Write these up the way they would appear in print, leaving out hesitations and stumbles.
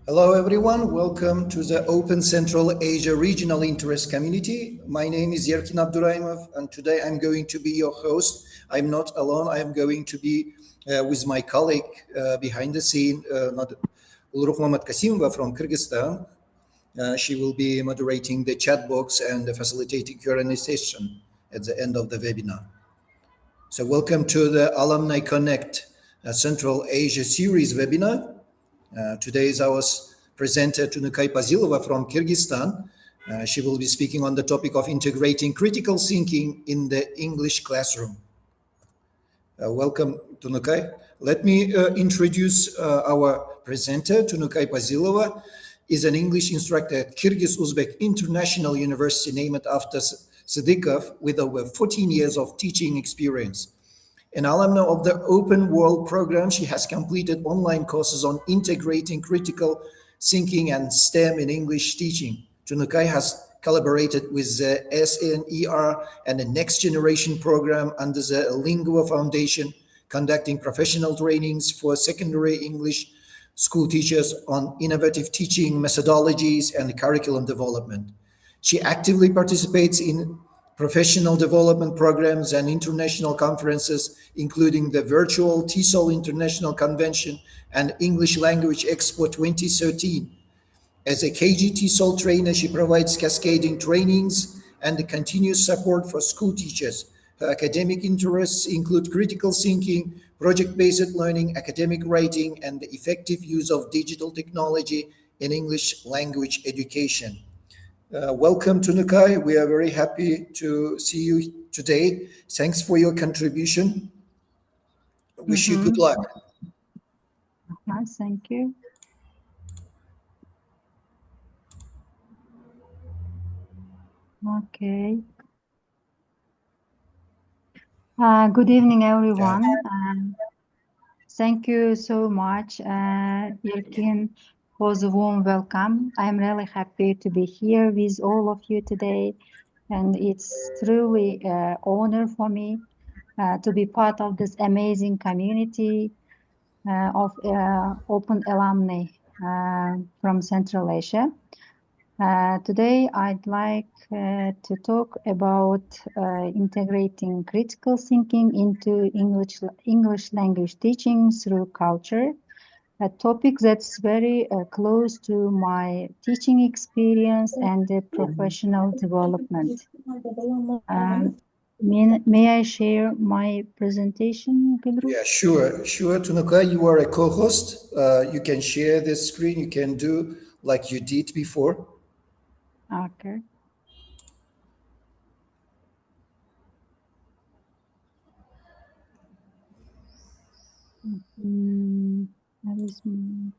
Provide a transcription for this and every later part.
Hello, everyone. Welcome to the Open Central Asia Regional Interest Community. My name is Yerkin Abduraimov, and today I'm going to be your host. I'm not alone. I am going to be with my colleague behind the scene, Ulrukh Muhammad Kasimova from Kyrgyzstan. She will be moderating the chat box and facilitating Q&A session at the end of the webinar. So welcome to the Alumni Connect Central Asia Series webinar. Today is our presenter Tunukai Pazilova from Kyrgyzstan. She will be speaking on the topic of integrating critical thinking in the English classroom. Welcome, Tunukai. Let me introduce our presenter. Tunukai Pazilova is an English instructor at Kyrgyz Uzbek International University named after Sidikov with over 14 years of teaching experience. An alumna of the Open World program, she has completed online courses on integrating critical thinking and STEM in English teaching. Tunukai has collaborated with the SNER and the Next Generation program under the Lingua Foundation, conducting professional trainings for secondary English school teachers on innovative teaching methodologies and curriculum development. She actively participates in professional development programs and international conferences, including the virtual TESOL International Convention and English Language Expo 2013. As a KG TESOL trainer, she provides cascading trainings and continuous support for school teachers. Her academic interests include critical thinking, project-based learning, academic writing, and the effective use of digital technology in English language education. Welcome, Tunukai. We are very happy to see you today. Thanks for your contribution. Wish you good luck. Thank you. Okay. Good evening, everyone. Thank you so much, Yerkin, for the warm welcome. I'm really happy to be here with all of you today, and it's truly an honor for me to be part of this amazing community of open alumni from Central Asia. Today, I'd like to talk about integrating critical thinking into English language teaching through culture, a topic that's very close to my teaching experience and professional development. May I share my presentation, Gülru? Yeah, sure, Tunukai. You are a co-host. You can share the screen. You can do like you did before. Okay. That is me.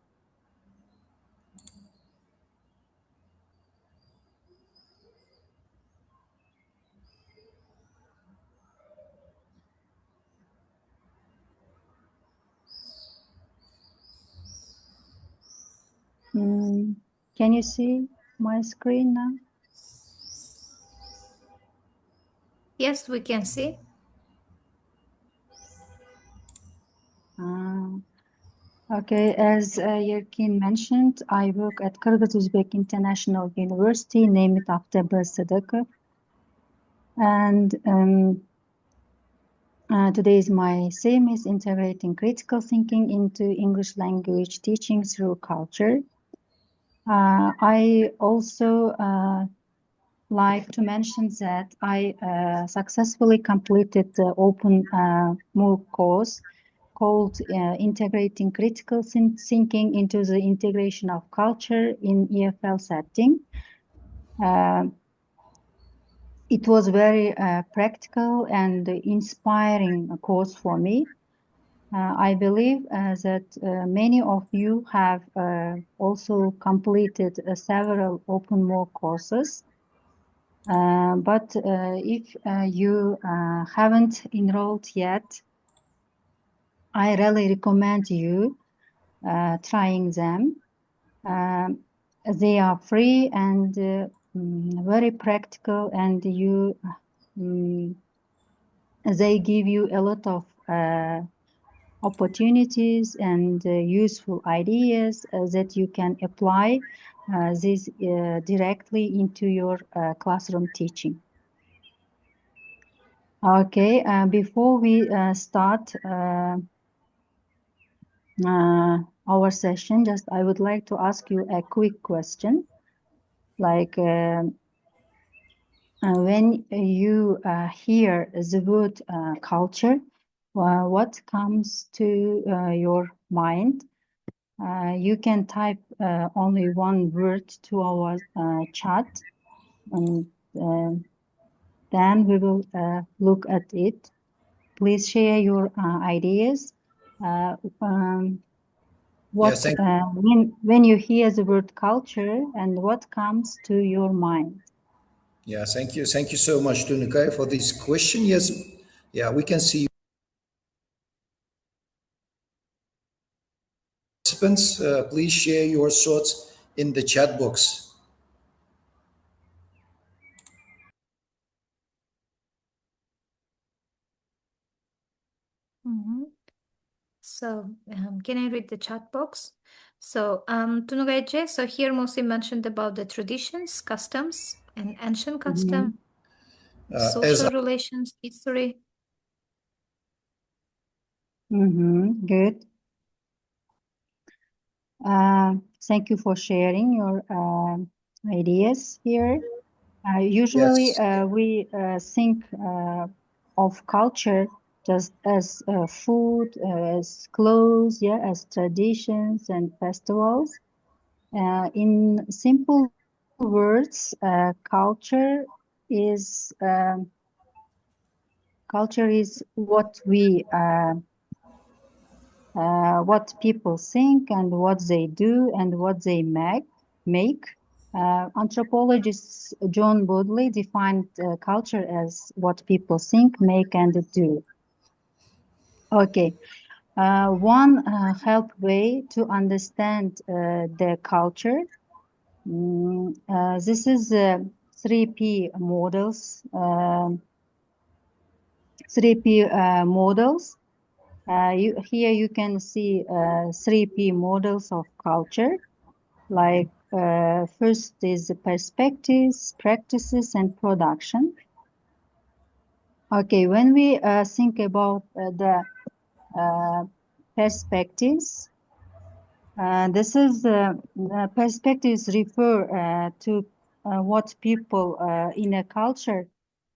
Can you see my screen now? Yes, we can see. Okay, as Yerkin mentioned, I work at Kyrgyz Uzbek International University, named after Sadikov. And today is my theme is integrating critical thinking into English language teaching through culture. I also like to mention that I successfully completed the open MOOC course called Integrating Critical Thinking into the Integration of Culture in EFL Setting. It was very practical and inspiring course for me. I believe that many of you have also completed several open MOOC courses. But if you haven't enrolled yet, I really recommend you trying them. They are free and very practical, and they give you a lot of opportunities and useful ideas that you can apply this directly into your classroom teaching. Okay, before we start our session, I would like to ask you a quick question. Like when you hear the word culture, what comes to your mind? You can type only one word to our chat, and then we will look at it. Please share your ideas. When you hear the word culture, and what comes to your mind? Yeah, thank you so much, Tunukai, for this question. Yes, yeah, we can see participants. Please share your thoughts in the chat box. So can I read the chat box? So Tunukai, so here mostly mentioned about the traditions, customs, and ancient customs, social relations, history. Good. Thank you for sharing your ideas here. Usually we think of culture just as food, as clothes, yeah, as traditions and festivals. In simple words, culture is what people think and what they do and what they make. Anthropologist John Bodley defined culture as what people think, make, and do. Okay, one help way to understand the culture. This is 3P models. 3P models. Here you can see 3P models of culture. Like first is the perspectives, practices, and production. Okay, when we think about the perspectives, this is perspectives refer to what people in a culture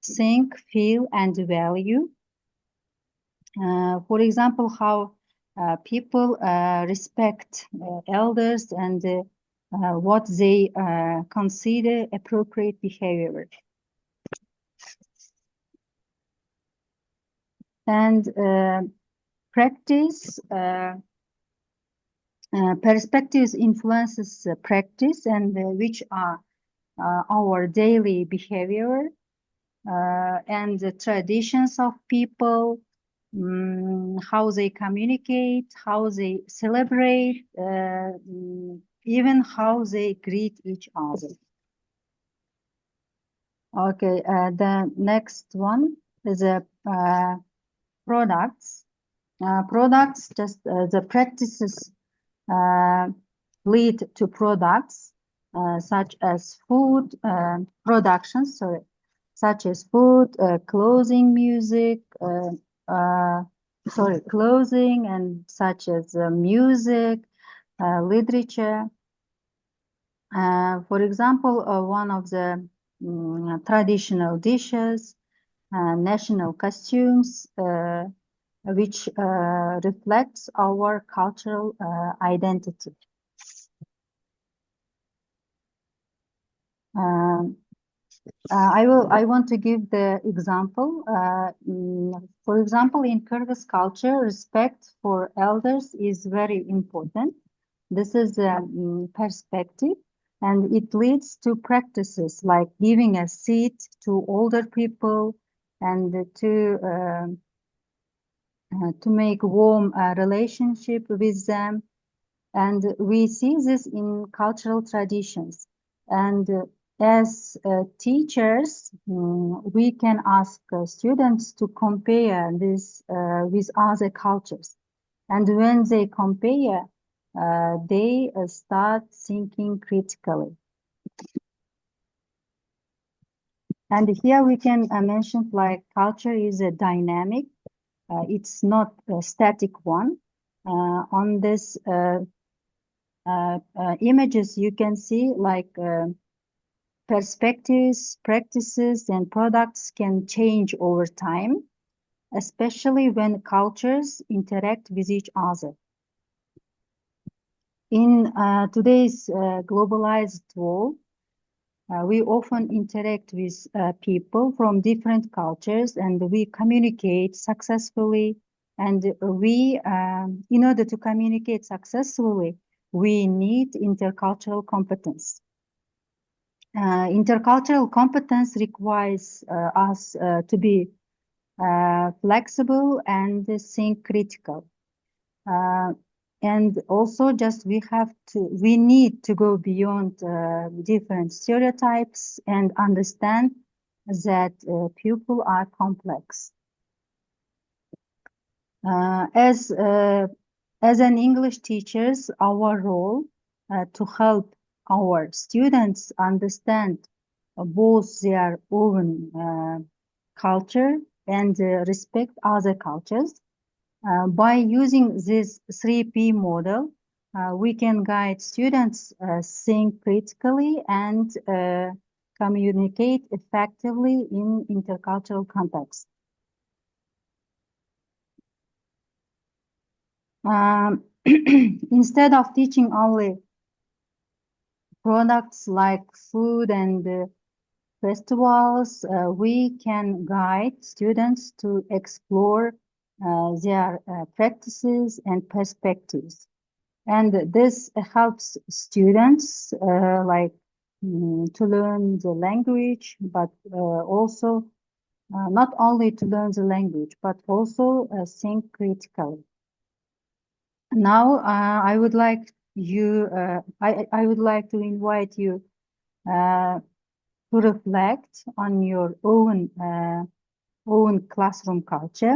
think, feel, and value. For example, how people respect elders and what they consider appropriate behavior. And practice, perspectives influences practice and which are our daily behavior and the traditions of people, how they communicate, how they celebrate, even how they greet each other. Okay, the next one is products. Products, just the practices lead to products such as food production, such as food, clothing, music, clothing, and such as music, literature. For example, one of the traditional dishes, national costumes, which reflects our cultural identity. I want to give the example. For example, in Kyrgyz culture, respect for elders is very important. This is a perspective, and it leads to practices like giving a seat to older people and to make warm relationship with them. And we see this in cultural traditions. And as teachers, we can ask students to compare this with other cultures. And when they compare, they start thinking critically. And here we can mention like culture is a dynamic. It's not a static one. On this images, you can see like perspectives, practices, and products can change over time, especially when cultures interact with each other. In today's globalized world, we often interact with people from different cultures, and we communicate successfully. And we, in order to communicate successfully, we need intercultural competence. Intercultural competence requires us to be flexible and think critical. And also just we need to go beyond different stereotypes and understand that people are complex. As an English teachers, our role to help our students understand both their own culture and respect other cultures. By using this 3P model, we can guide students think critically and communicate effectively in intercultural context. Instead of teaching only products like food and festivals, we can guide students to explore their practices and perspectives. And this helps students to learn the language, but also not only to learn the language, but also think critically. Now, I would like I would like to invite you to reflect on your own classroom culture.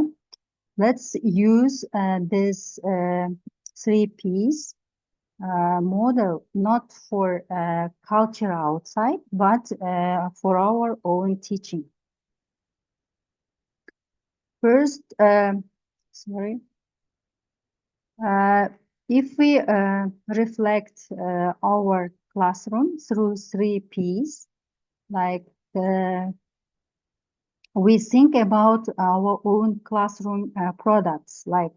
Let's use this 3Ps model, not for culture outside, but for our own teaching. First, if we reflect our classroom through 3Ps, like we think about our own classroom products, like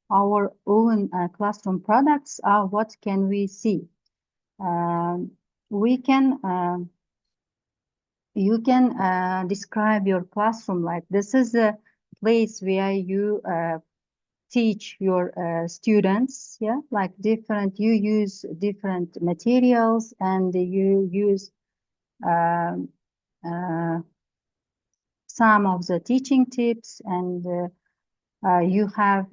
our own classroom products are what can we see? We can, you can describe your classroom like this is a place where you teach your students, yeah, like you use different materials and you use some of the teaching tips, and you have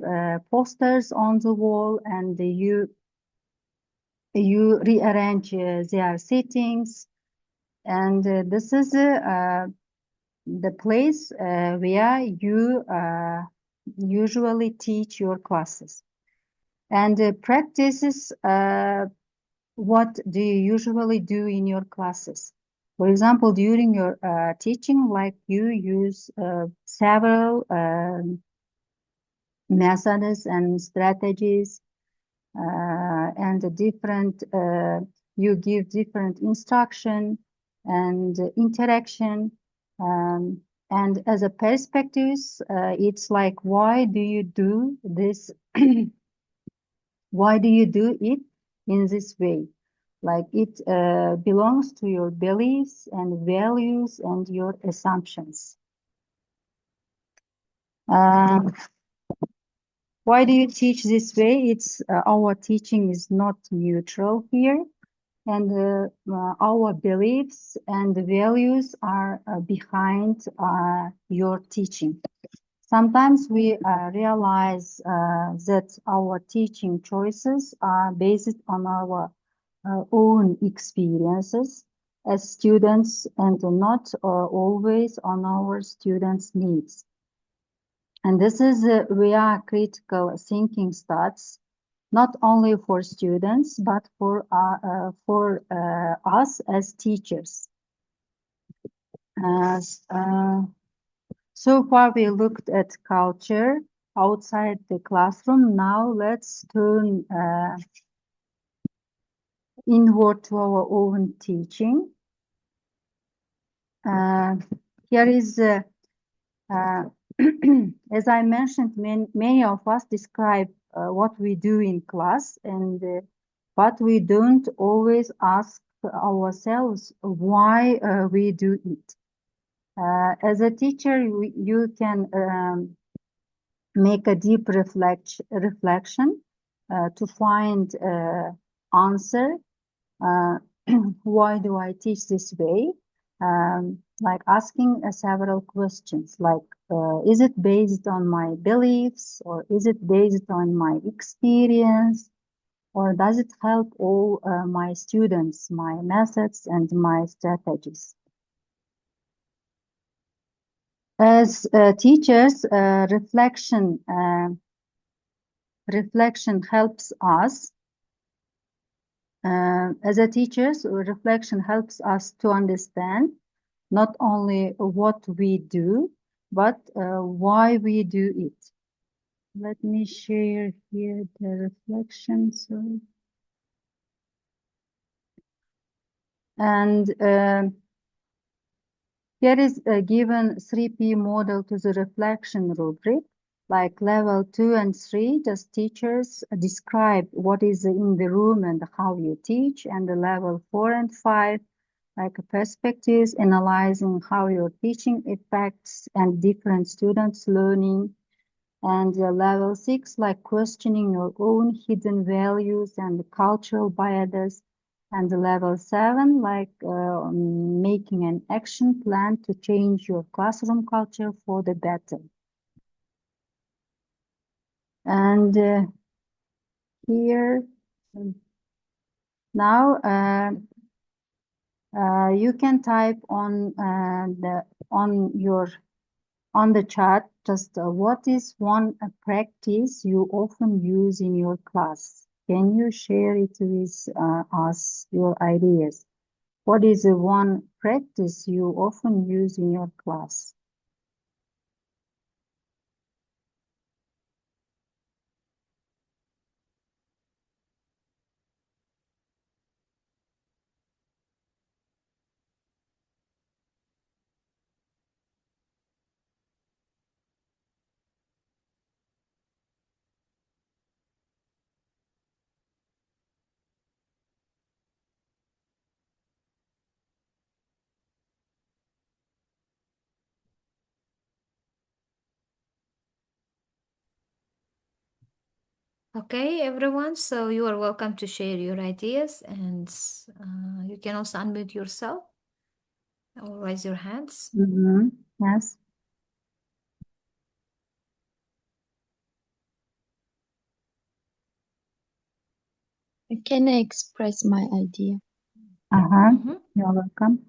posters on the wall, and you rearrange their settings, and this is the place where you usually teach your classes. And practices, what do you usually do in your classes? For example, during your teaching, like you use several methods and strategies, and different, you give different instruction and interaction. And as a perspectives, it's like, why do you do this? Why do you do it in this way? Like it belongs to your beliefs and values and your assumptions. Why do you teach this way? It's our teaching is not neutral here, and our beliefs and values are behind your teaching. Sometimes we realize that our teaching choices are based on our own experiences as students and not always on our students' needs. And this is via critical thinking starts, not only for students, but for us as teachers. So far we looked at culture outside the classroom. Now let's turn inward to our own teaching. Here is, as I mentioned, many of us describe what we do in class, but we don't always ask ourselves why we do it. As a teacher, you can make a deep reflection to find answer. Why do I teach this way? Like asking several questions, like is it based on my beliefs, or is it based on my experience, or does it help all my students, my methods and my strategies? As teachers, reflection helps us. As a teachers, reflection helps us to understand not only what we do, but why we do it. Let me share here the reflection. Sorry. And here is a given 3P model to the reflection rubric. Like level 2 and 3, just teachers describe what is in the room and how you teach. And the level 4 and 5, like perspectives, analyzing how your teaching affects and different students' learning. And level 6, like questioning your own hidden values and cultural biases. And level 7, like making an action plan to change your classroom culture for the better. And here, now you can type on the chat just what is one practice you often use in your class. Can you share it with us, your ideas? What is the one practice you often use in your class? Okay, everyone, so you are welcome to share your ideas, and you can also unmute yourself or raise your hands. Mm-hmm. Yes. Can I express my idea? You're welcome.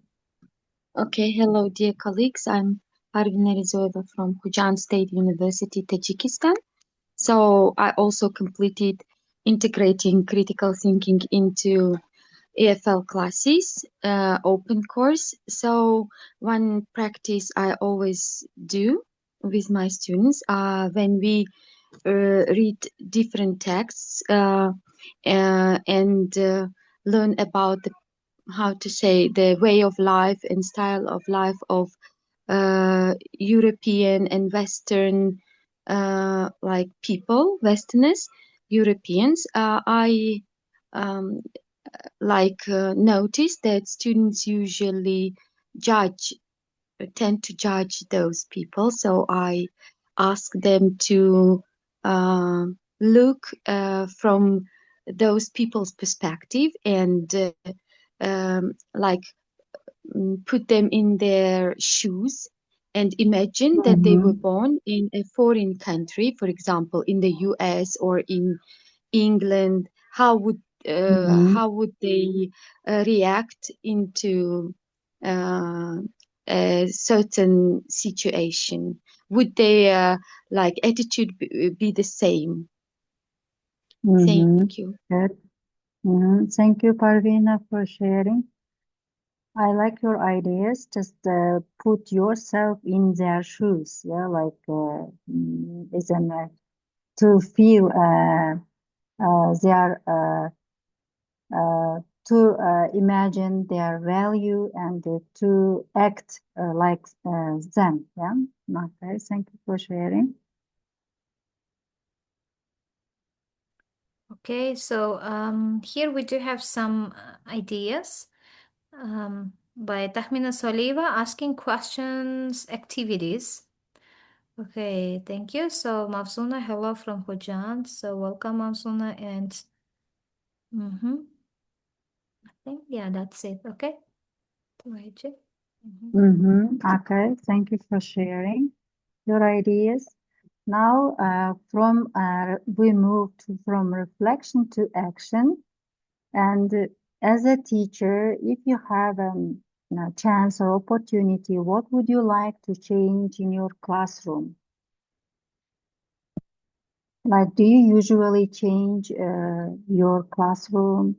Okay, hello, dear colleagues. I'm Arvina Rizoeva from Kyrgyzstan State University, Tajikistan. So I also completed integrating critical thinking into EFL classes, open course. So one practice I always do with my students when we read different texts and learn about how to say the way of life and style of life of European and Western like people, Westerners, Europeans. I notice that students usually tend to judge those people. So I ask them to look from those people's perspective and put them in their shoes and imagine that they were born in a foreign country, for example, in the US or in England. How would they react into a certain situation? would their like attitude be the same? Mm-hmm. Thank you. Good. Thank you, Parvina, for sharing. I like your ideas. Just put yourself in their shoes. Yeah, like isn't to feel their to imagine their value and to act like them. Yeah. Okay. Thank you for sharing. Okay, so here we do have some ideas by Tahmina Soliva, asking questions, activities. Okay, thank you. So Mafsuna, hello from Hojan. So welcome, Mafsuna, and I think that's it. Okay, Okay, thank you for sharing your ideas. Now, we move from reflection to action. And as a teacher, if you have a chance or opportunity, what would you like to change in your classroom? Like, do you usually change your classroom?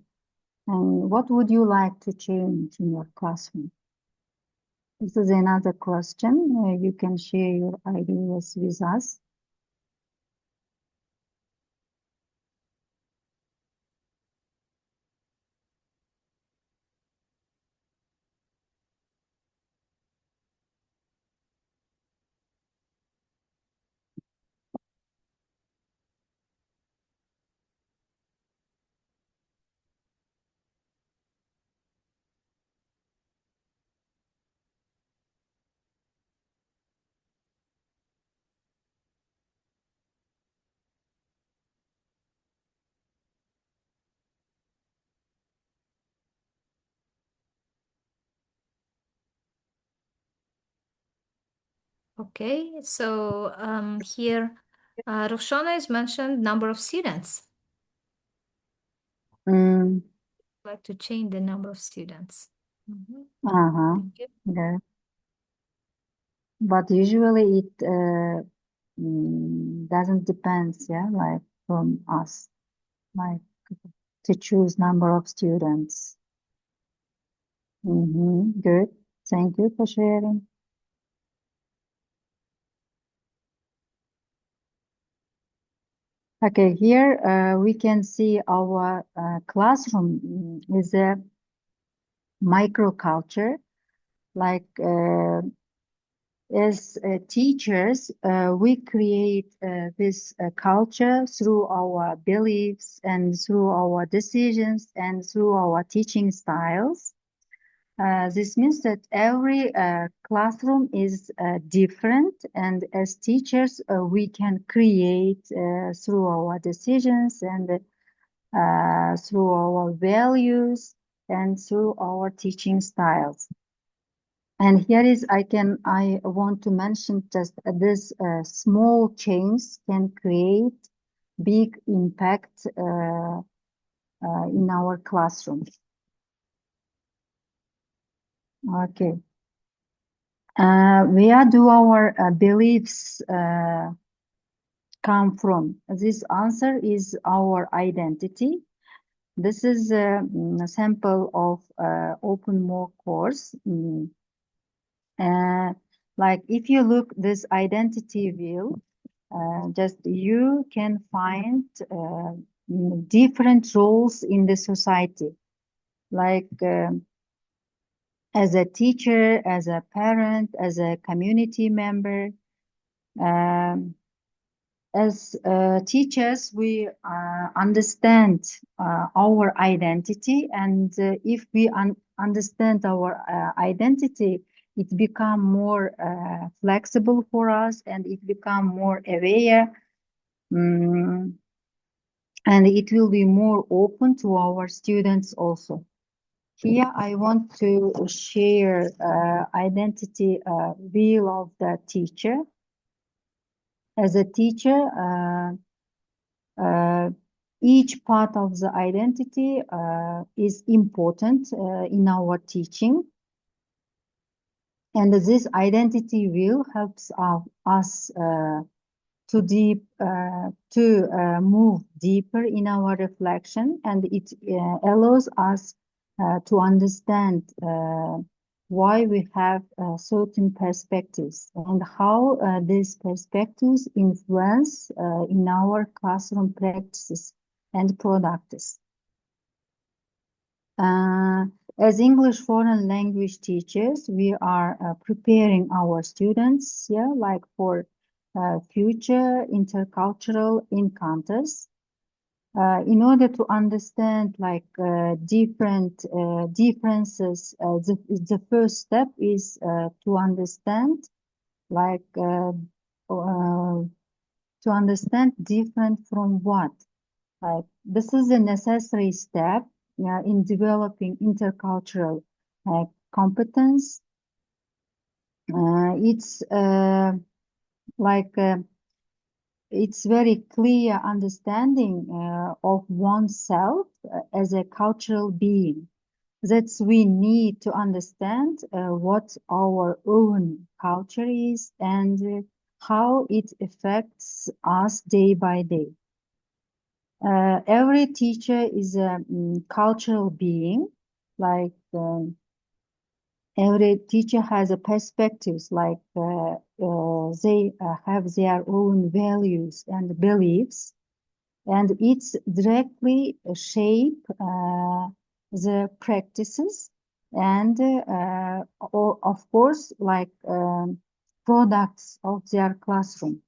And what would you like to change in your classroom? This is another question. You can share your ideas with us. Okay, so here Roshana is mentioned number of students. Like to change the number of students. Thank you. Yeah. But usually it doesn't depend, yeah, like from us, like to choose number of students. Good. Thank you for sharing. Okay, here we can see our classroom is a microculture. Like as teachers, we create this culture through our beliefs and through our decisions and through our teaching styles. This means that every classroom is different, and as teachers, we can create through our decisions and through our values and through our teaching styles. And here is I want to mention just this small change can create big impact in our classrooms. Okay. Where do our beliefs come from? This answer is our identity. This is a sample of open MOOC course. Like if you look this identity view, just you can find different roles in the society, like as a teacher, as a parent, as a community member. As teachers, we understand our identity, and if we understand our identity, it become more flexible for us, and it become more aware, and it will be more open to our students also. Here, I want to share identity wheel of the teacher. As a teacher, each part of the identity is important in our teaching. And this identity wheel helps us to move deeper in our reflection, and it allows us to understand why we have certain perspectives and how these perspectives influence in our classroom practices and products. As English foreign language teachers, we are preparing our students, like for future intercultural encounters. In order to understand like different differences, the first step is to understand like to understand different from what. Like this is a necessary step in developing intercultural competence. It's it's very clear understanding of oneself as a cultural being. That we need to understand what our own culture is and how it affects us day by day. Every teacher is a cultural being, like every teacher has a perspectives, like they have their own values and beliefs, and it's directly shape the practices and of course like products of their classroom.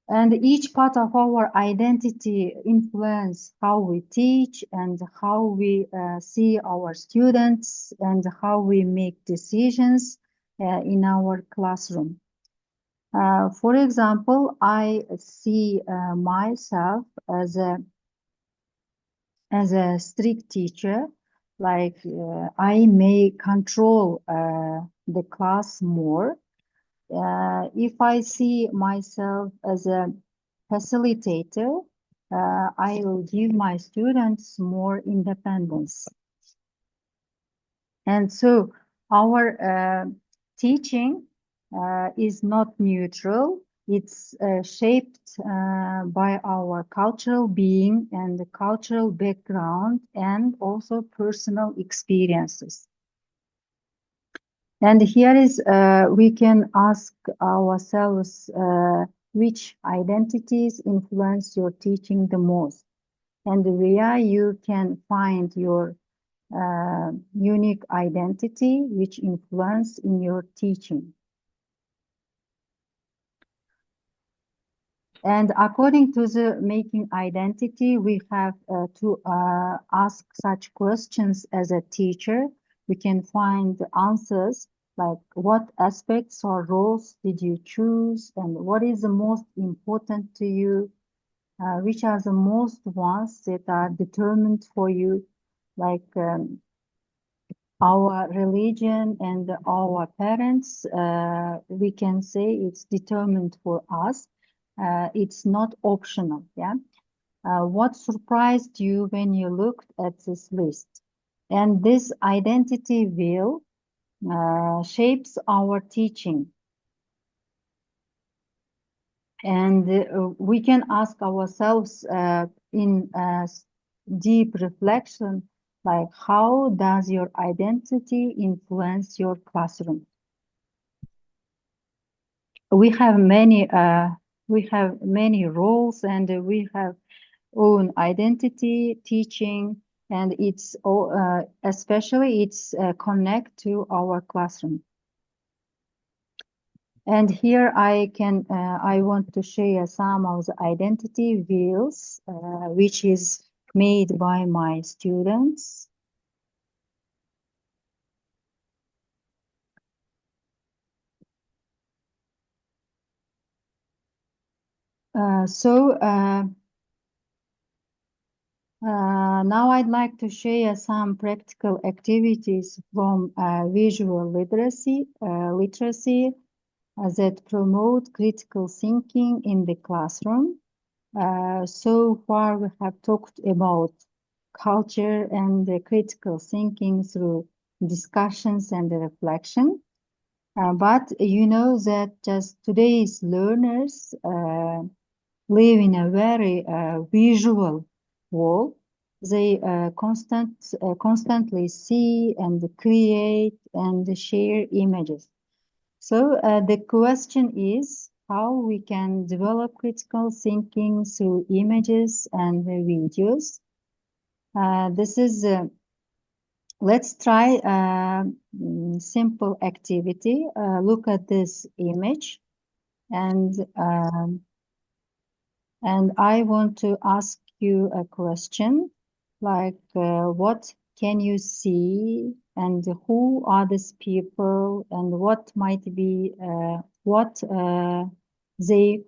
And each part of our identity influence how we teach and how we see our students and how we make decisions in our classroom. For example, I see myself as a strict teacher, like I may control the class more. If I see myself as a facilitator, I will give my students more independence. And so our teaching is not neutral. It's shaped by our cultural being and the cultural background and also personal experiences. And here is, we can ask ourselves which identities influence your teaching the most, and where you can find your unique identity which influence in your teaching. And according to the making identity, we have to ask such questions as a teacher. We can find answers like what aspects or roles did you choose and what is the most important to you, which are the most ones that are determined for you, like our religion and our parents, we can say it's determined for us. It's not optional, yeah? What surprised you when you looked at this list? And this identity wheel shapes our teaching. And we can ask ourselves in deep reflection, like how does your identity influence your classroom? We have many roles and we have own identity, teaching, and it's especially it's connect to our classroom. And here I want to share some of the identity wheels, which is made by my students. Now I'd like to share some practical activities from visual literacy that promote critical thinking in the classroom. So far we have talked about culture and critical thinking through discussions and reflection. But you know that just today's learners live in a very visual world. They constantly see and create and share images. So the question is how we can develop critical thinking through images and videos. This is let's try a simple activity. Look at this image, and I want to ask you a question, like what can you see, and who are these people, and what might be what they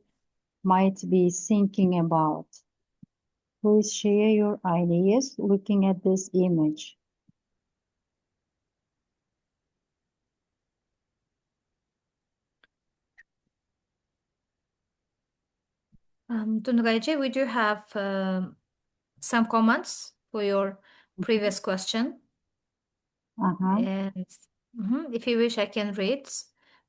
might be thinking about. Please share your ideas looking at this image. Tunukai, we do have some comments for your previous question. And if you wish, I can read.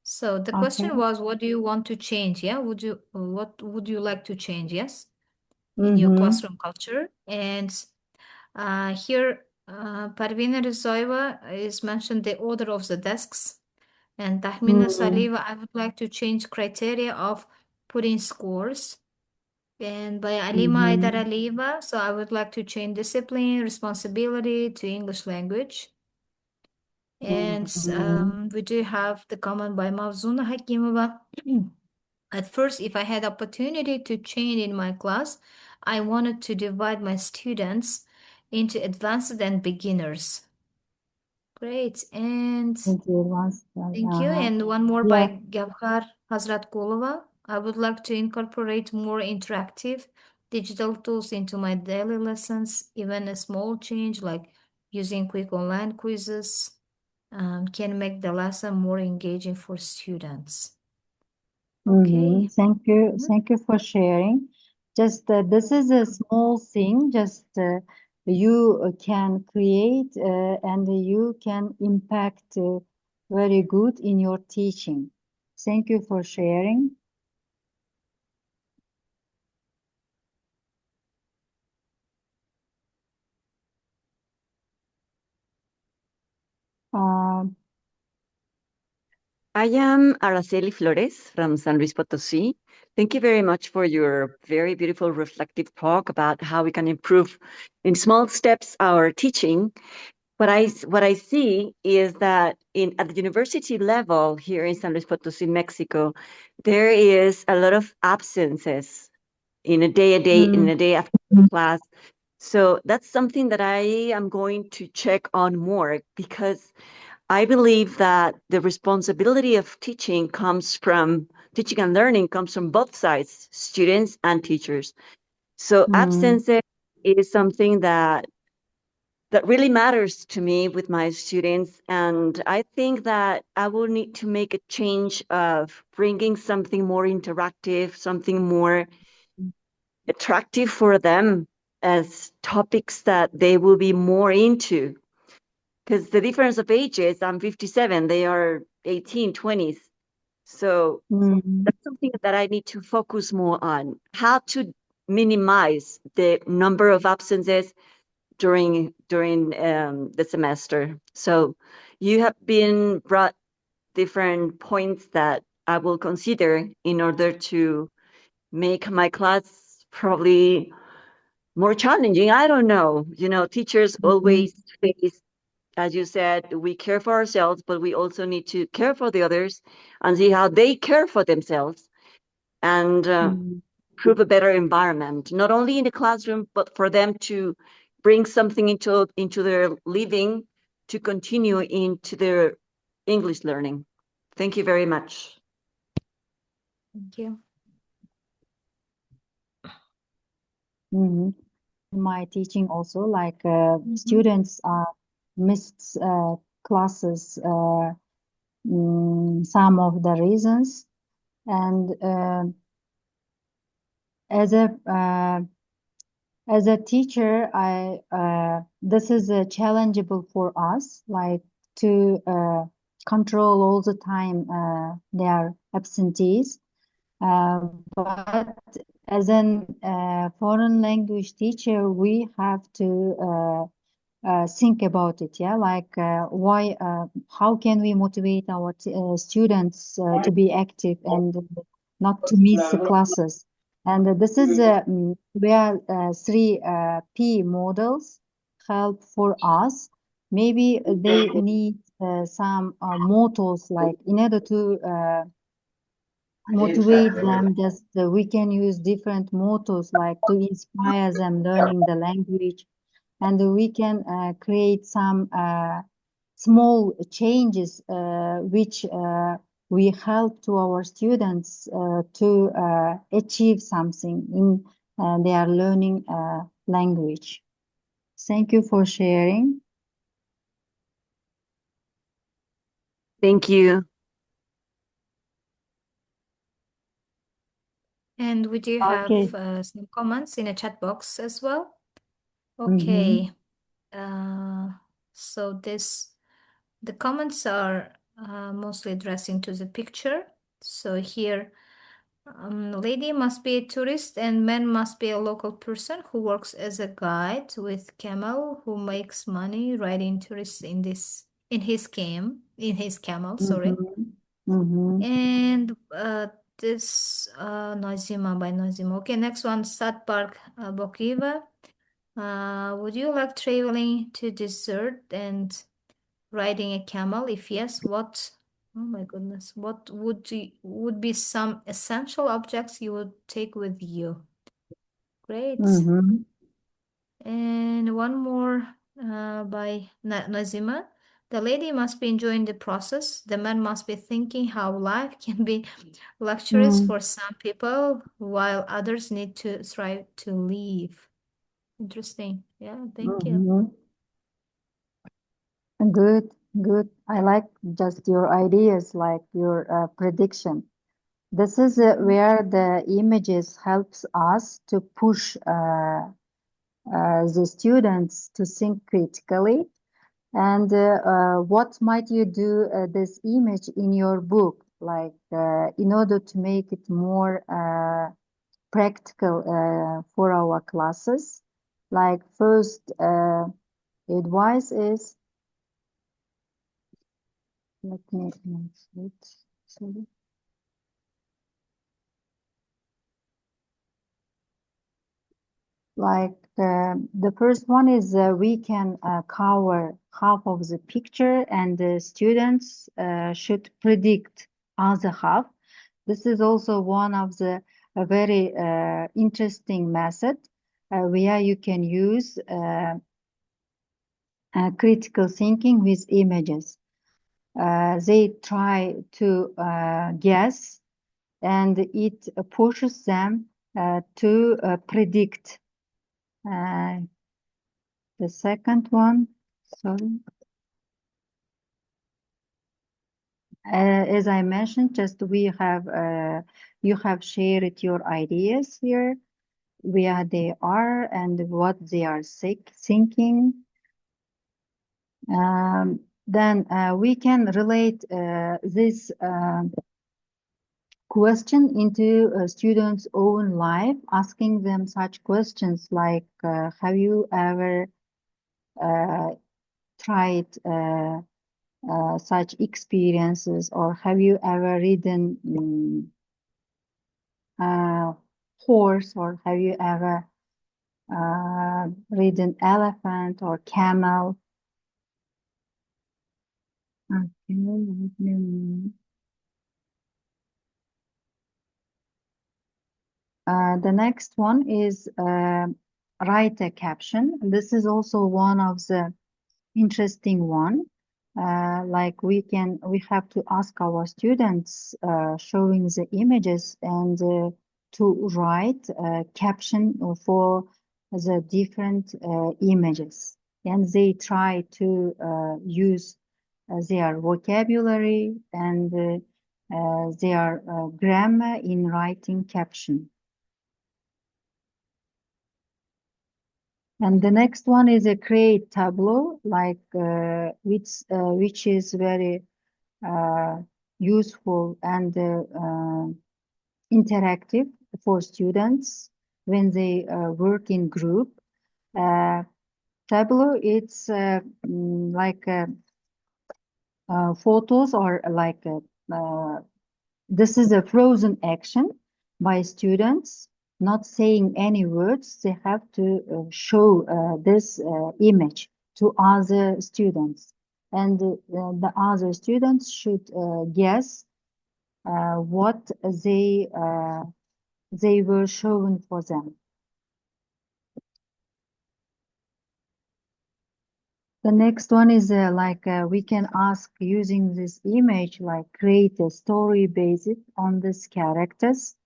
So the question was, what do you want to change? Yeah, what would you like to change? Yes, in your classroom culture. And here, Parvina Rizoeva is mentioned the order of the desks. And Tahmina Saliva, I would like to change criteria of putting scores. And by Alima Aidaraliva, so I would like to change discipline, responsibility to English language. And we do have the comment by Mavzuna Hakimova. At first, if I had opportunity to change in my class, I wanted to divide my students into advanced and beginners. Great. And thank you. And one more by Gavhar Hazratkulova. I would like to incorporate more interactive digital tools into my daily lessons. Even a small change like using quick online quizzes can make the lesson more engaging for students. Okay. Thank you. Thank you for sharing. Just this is a small thing. Just you can create and you can impact very good in your teaching. Thank you for sharing. I am Araceli Flores from San Luis Potosí. Thank you very much for your very beautiful reflective talk about how we can improve in small steps our teaching. What I see is that at the university level here in San Luis Potosí, Mexico, there is a lot of absences in a day after class. So that's something that I am going to check on more, because I believe that the responsibility of teaching and learning comes from both sides, students and teachers. So absence is something that really matters to me with my students. And I think that I will need to make a change of bringing something more interactive, something more attractive for them as topics that they will be more into. Because the difference of ages, I'm 57, they are 18, 20s. So that's something that I need to focus more on, how to minimize the number of absences during the semester. So you have been brought different points that I will consider in order to make my class probably more challenging. I don't know. Teachers always face, as you said, we care for ourselves, but we also need to care for the others and see how they care for themselves, and prove a better environment, not only in the classroom, but for them to bring something into their living to continue into their English learning. Thank you very much. Thank you. My teaching also, like students missed classes, some of the reasons, and as a teacher, this is challengeable for us, like to control all the time their absentees. But as a foreign language teacher, we have to think about it, yeah, like why, how can we motivate our students to be active and not to miss the classes? And this is where 3P models help for us. Maybe they need some mottos, like in order to motivate them, just we can use different mottos, like to inspire them learning the language. And we can create some small changes which we help to our students to achieve something in their learning language. Thank you for sharing. Thank you. And we do Okay. have some comments in a chat box as well. Okay. So the comments are mostly addressing to the picture. So here, lady must be a tourist and man must be a local person who works as a guide with camel, who makes money riding tourists in his camel, sorry. And this Nazima by Nazima. Okay, next one, Sat Park Bokiva. Would you like traveling to desert and riding a camel? If yes, what? Oh my goodness, what would be some essential objects you would take with you? Great. And one more by Nazima. The lady must be enjoying the process. The man must be thinking how life can be luxurious for some people while others need to strive to live. Interesting. Yeah, thank you. Good, good. I like just your ideas, like your prediction. This is where the images helps us to push the students to think critically. And what might you do this image in your book, like in order to make it more practical for our classes? Like first advice is, let me switch. Sorry. Like the first one is we can cover half of the picture and the students should predict other half. This is also one of the very interesting method where you can use critical thinking with images. They try to guess and it pushes them to predict. The second one, sorry. As I mentioned, just we have you have shared your ideas here, where they are and what they are thinking. Then we can relate this question into a student's own life, asking them such questions like, have you ever tried such experiences, or have you ever ridden horse, or have you ever ridden elephant or camel? Okay. The next one is write a caption. This is also one of the interesting one. Like we have to ask our students showing the images and to write a caption for the different images, and they try to use their vocabulary and their grammar in writing caption. And the next one is a create tableau, like which is very useful and interactive for students when they work in group. Tableau, it's like photos or like this is a frozen action by students, not saying any words. They have to show this image to other students, and the other students should guess what they were shown for them. The next one is like we can ask using this image, like create a story based on these characters,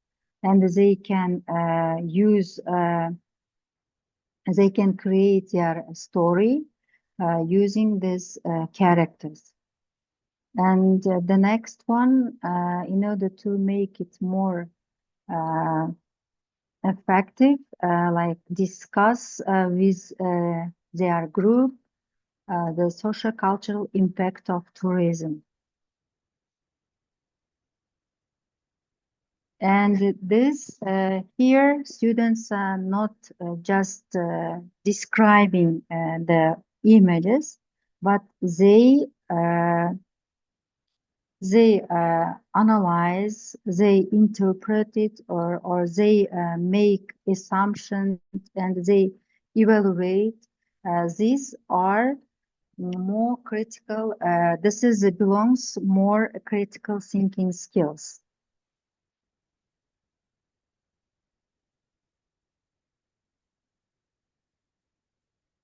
and they can they can create their story using these characters. And the next one, in order to make it more effective, like discuss with their group the social cultural impact of tourism. And this here, students are not just describing the images, but they analyze, they interpret it, or they make assumptions and they evaluate. These are more critical. This is belongs more critical thinking skills.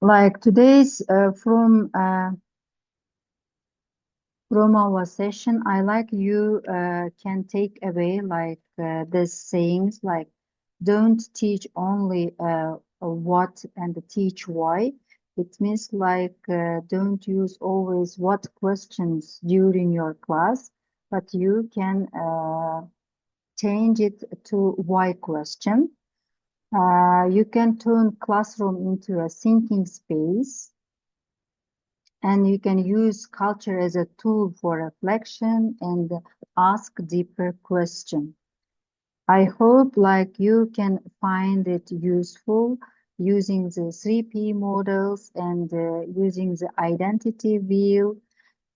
Like today's from our session, I like you can take away like these sayings, like don't teach only what and teach why. It means like don't use always what questions during your class, but you can change it to why question. You can turn classroom into a thinking space, and you can use culture as a tool for reflection and ask deeper questions. I hope like you can find it useful using the 3P models and using the identity wheel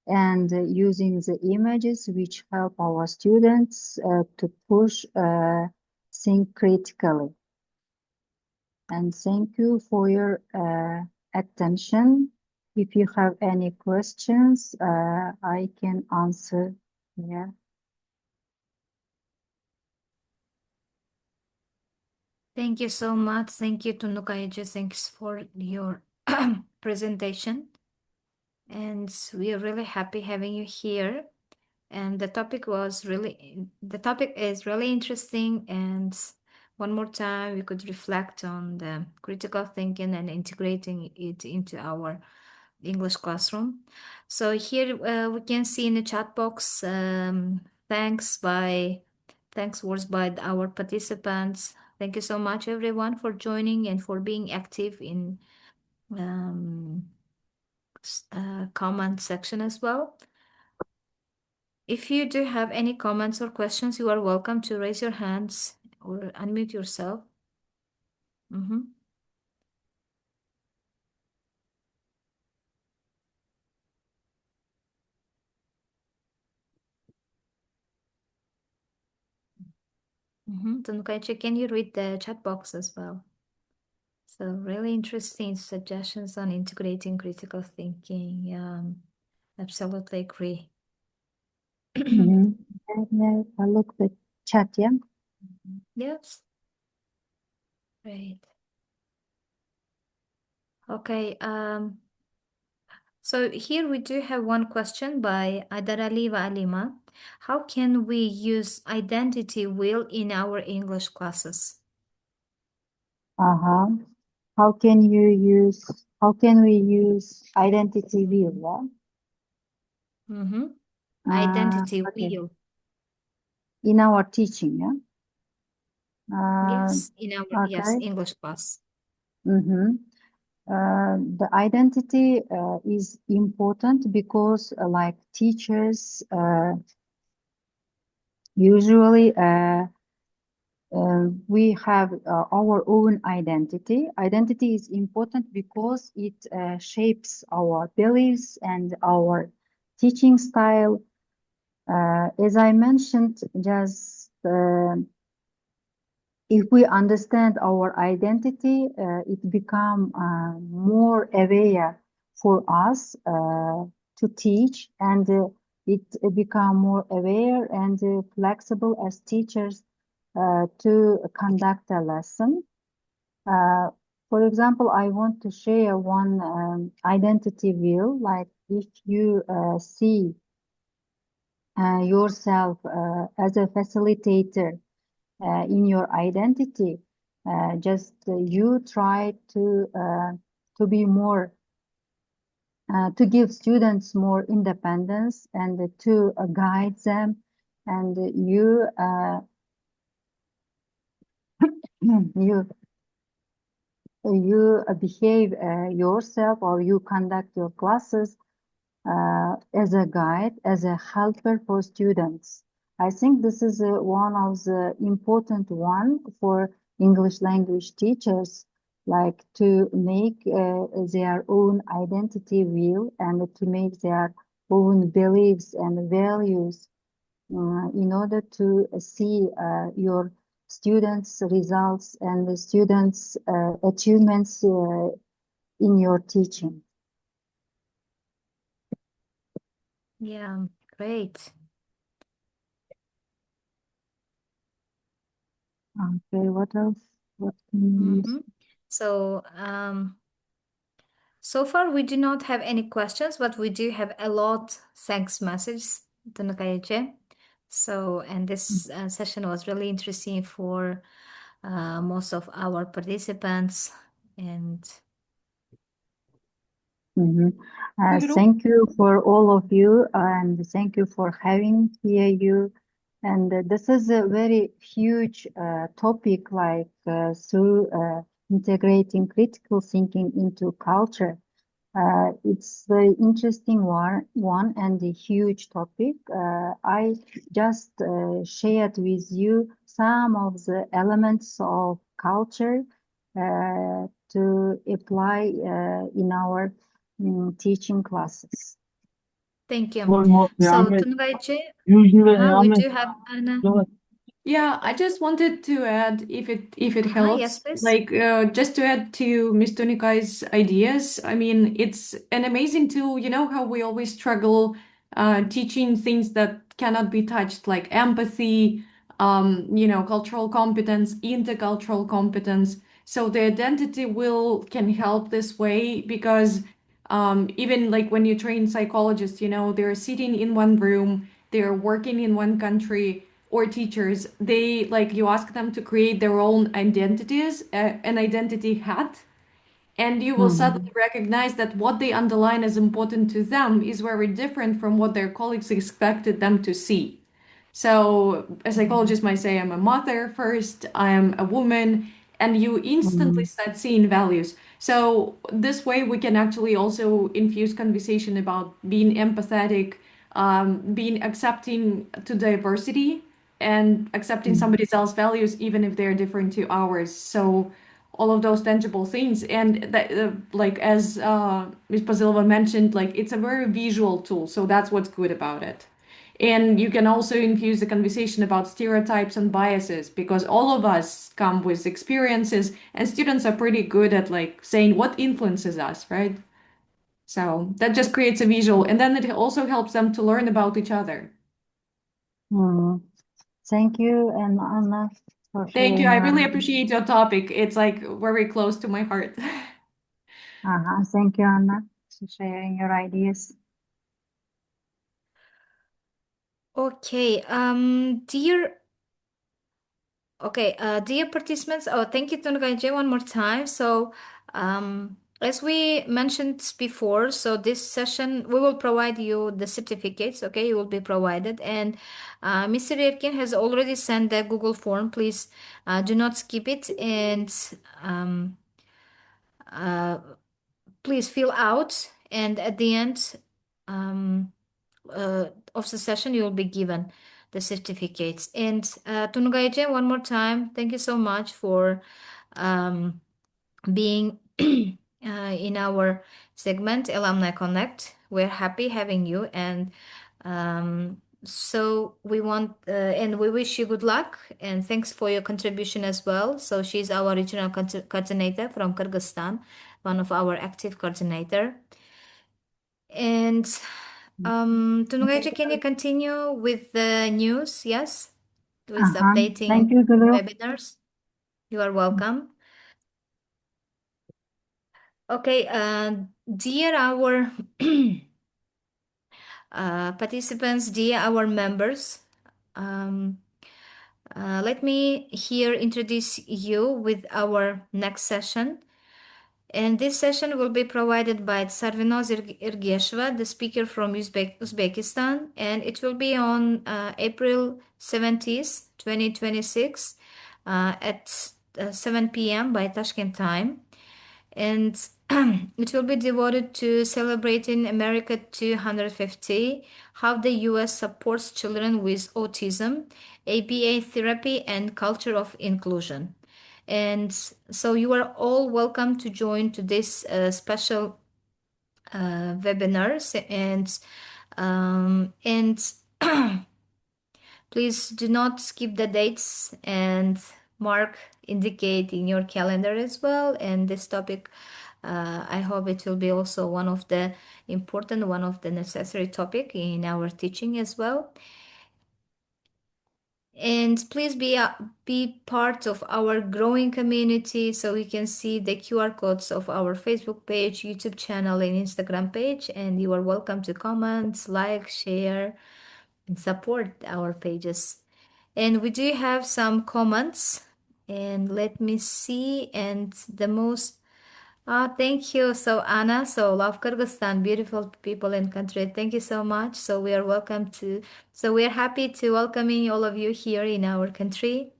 and using the images which help our students to push think critically. And thank you for your attention. If you have any questions, I can answer. Yeah. Thank you so much. Thank you, Tunukai. Thanks for your presentation. And we are really happy having you here. And the topic is really interesting. And one more time, we could reflect on the critical thinking and integrating it into our English classroom. So here we can see in the chat box, thanks words by our participants. Thank you so much, everyone, for joining and for being active in comment section as well. If you do have any comments or questions, you are welcome to raise your hands or unmute yourself. Tunukai, can you read the chat box as well? So really interesting suggestions on integrating critical thinking. Absolutely agree. And, I look the chat, yeah. Yes. Great. Okay. So here we do have one question by Adaraliva Alima. How can we use identity wheel in our English classes? How can we use identity wheel? Yeah? Identity okay. wheel. In our teaching, yeah? Yes, in our okay. English class. The identity is important because like teachers usually we have our own identity. Identity is important because it shapes our beliefs and our teaching style. As I mentioned, just if we understand our identity, it become more aware for us to teach, and it become more aware and flexible as teachers to conduct a lesson. For example, I want to share one identity view, like if you see yourself as a facilitator in your identity, just you try to be more to give students more independence and to guide them, and you you behave yourself, or you conduct your classes as a guide, as a helper for students. I think this is one of the important one for English language teachers, like to make their own identity real and to make their own beliefs and values in order to see your students' results and the students' achievements in your teaching. Yeah, great. Okay, what else? What can we use? So, so far we do not have any questions, but we do have a lot thanks messages, Tunukai. So, and this session was really interesting for most of our participants. And thank you for all of you, and thank you for having here you. And this is a very huge topic, like through integrating critical thinking into culture. It's very interesting one and a huge topic. I just shared with you some of the elements of culture to apply in our teaching classes. thank you. So, Tunukai, we do have Anna. Yeah, I just wanted to add, if it helps, yes, please. like just to add to Ms. Tunikai's ideas. I mean, it's an amazing tool. You know how we always struggle teaching things that cannot be touched, like empathy, cultural competence, intercultural competence. So the identity will can help this way because even like when you train psychologists, they're sitting in one room, they're working in one country, or teachers, they like you ask them to create their own identities, an identity hat, and you will suddenly recognize that what they underline as important to them is very different from what their colleagues expected them to see. So a psychologist might say, I'm a mother first, I am a woman, and you instantly start seeing values. So this way we can actually also infuse conversation about being empathetic, being accepting to diversity, and accepting somebody else's values even if they're different to ours. So all of those tangible things, and that like as Ms. Pazilova mentioned, like it's a very visual tool, so that's what's good about it. And you can also infuse the conversation about stereotypes and biases, because all of us come with experiences, and students are pretty good at like saying what influences us, right? So that just creates a visual, and then it also helps them to learn about each other. Thank you, and Anna, for Thank you. sharing I your really ideas. appreciate your topic. It's like very close to my heart. Thank you, Anna, for sharing your ideas. Okay, dear participants, thank you, Tunukai, one more time. So, as we mentioned before, so this session, we will provide you the certificates, okay? You will be provided. And Mr. Erkin has already sent the Google form. Please do not skip it. And please fill out, and at the end of the session, you will be given the certificates. And Tunukai, one more time, thank you so much for being in our segment Alumni Connect. We're happy having you, and so we want and we wish you good luck, and thanks for your contribution as well. So she's our regional coordinator from Kyrgyzstan, one of our active coordinator. And Tunukai, can you continue with the news? Yes, with updating Thank you, Gulu. webinars. You are welcome. Okay, dear our participants, dear our members, let me here introduce you with our next session. And this session will be provided by Sarvinoz Ergesheva, the speaker from Uzbekistan, and it will be on April 17th, 2026 at 7 p.m. by Tashkent time. And it will be devoted to celebrating America 250, how the US supports children with autism, ABA therapy, and culture of inclusion. And so you are all welcome to join to this special webinars, and please do not skip the dates and indicate in your calendar as well. And this topic, I hope it will be also one of the important, one of the necessary topic in our teaching as well. And please be part of our growing community, so you can see the QR codes of our Facebook page, YouTube channel, and Instagram page. And you are welcome to comment, like, share, and support our pages. And we do have some comments, and let me see. And the most thank you. So Anna, so love Kyrgyzstan, beautiful people and country. Thank you so much. So we are we are happy to welcoming all of you here in our country.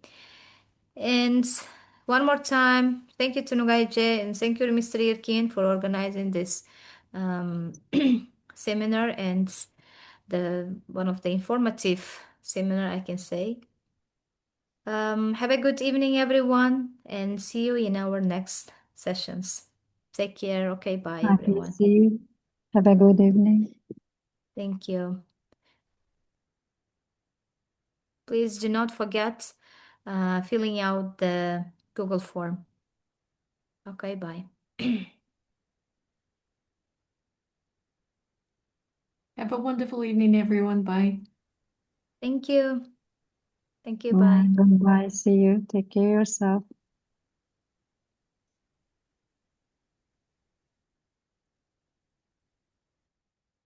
And one more time, thank you to Tunukai, and thank you to Mr. Irkin for organizing this seminar, and one of the informative seminar, I can say. Have a good evening, everyone, and see you in our next sessions. Take care. Okay, bye, everyone. See you. Have a good evening. Thank you. Please do not forget filling out the Google form. Okay, bye. Have a wonderful evening, everyone. Bye. Thank you. Thank you. Bye. Goodbye. See you. Take care of yourself.